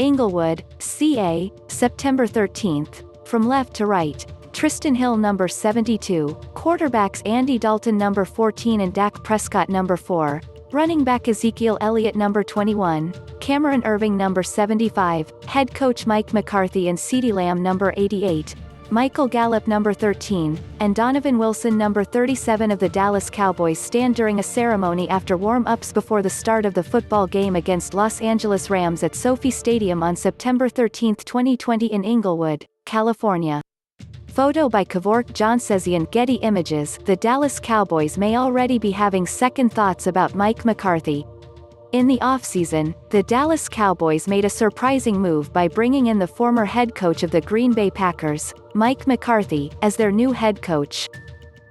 Inglewood, CA, September 13th. From left to right. Trysten Hill number 72, quarterbacks Andy Dalton number 14 and Dak Prescott number 4, running back Ezekiel Elliott number 21, Cameron Erving number 75, head coach Mike McCarthy and CeeDee Lamb number 88, Michael Gallup number 13, and Donovan Wilson number 37 of the Dallas Cowboys stand during a ceremony after warm-ups before the start of the football game against Los Angeles Rams at SoFi Stadium on September 13, 2020 in Inglewood, California. Photo by Kevork Djansezian. Getty Images. The Dallas Cowboys may already be having second thoughts about Mike McCarthy. In the offseason, the Dallas Cowboys made a surprising move by bringing in the former head coach of the Green Bay Packers, Mike McCarthy, as their new head coach.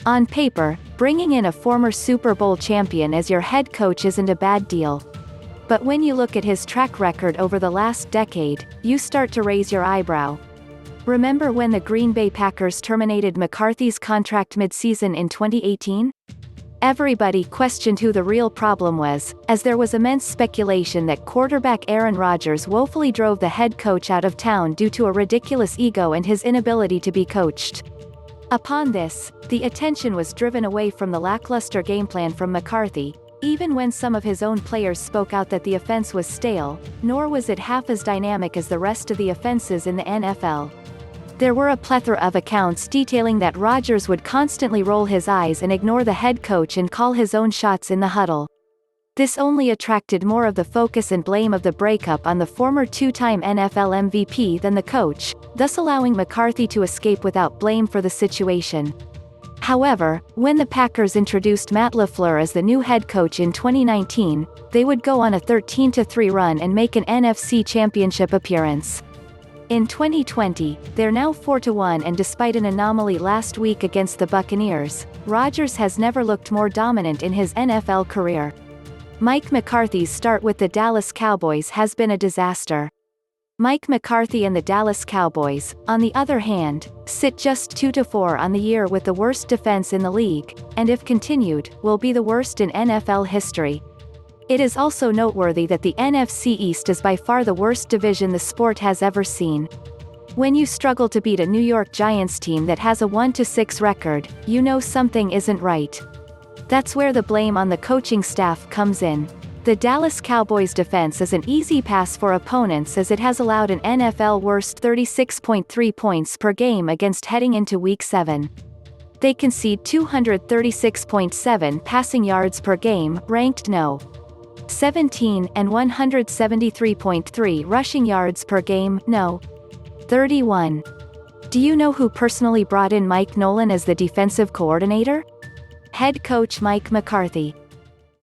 On paper, bringing in a former Super Bowl champion as your head coach isn't a bad deal. But when you look at his track record over the last decade, you start to raise your eyebrow. Remember when the Green Bay Packers terminated McCarthy's contract mid-season in 2018? Everybody questioned who the real problem was, as there was immense speculation that quarterback Aaron Rodgers woefully drove the head coach out of town due to a ridiculous ego and his inability to be coached. Upon this, the attention was driven away from the lackluster game plan from McCarthy, even when some of his own players spoke out that the offense was stale, nor was it half as dynamic as the rest of the offenses in the NFL. There were a plethora of accounts detailing that Rodgers would constantly roll his eyes and ignore the head coach and call his own shots in the huddle. This only attracted more of the focus and blame of the breakup on the former two-time NFL MVP than the coach, thus allowing McCarthy to escape without blame for the situation. However, when the Packers introduced Matt LaFleur as the new head coach in 2019, they would go on a 13-3 run and make an NFC Championship appearance. In 2020, they're now 4-1 and despite an anomaly last week against the Buccaneers, Rodgers has never looked more dominant in his NFL career. Mike McCarthy's start with the Dallas Cowboys has been a disaster. Mike McCarthy and the Dallas Cowboys, on the other hand, sit just 2-4 on the year with the worst defense in the league, and if continued, will be the worst in NFL history. It is also noteworthy that the NFC East is by far the worst division the sport has ever seen. When you struggle to beat a New York Giants team that has a 1-6 record, you know something isn't right. That's where the blame on the coaching staff comes in. The Dallas Cowboys defense is an easy pass for opponents as it has allowed an NFL worst 36.3 points per game against heading into Week 7. They concede 236.7 passing yards per game, ranked No. 17, and 173.3 rushing yards per game, No. 31. Do you know who personally brought in Mike Nolan as the defensive coordinator? Head coach Mike McCarthy.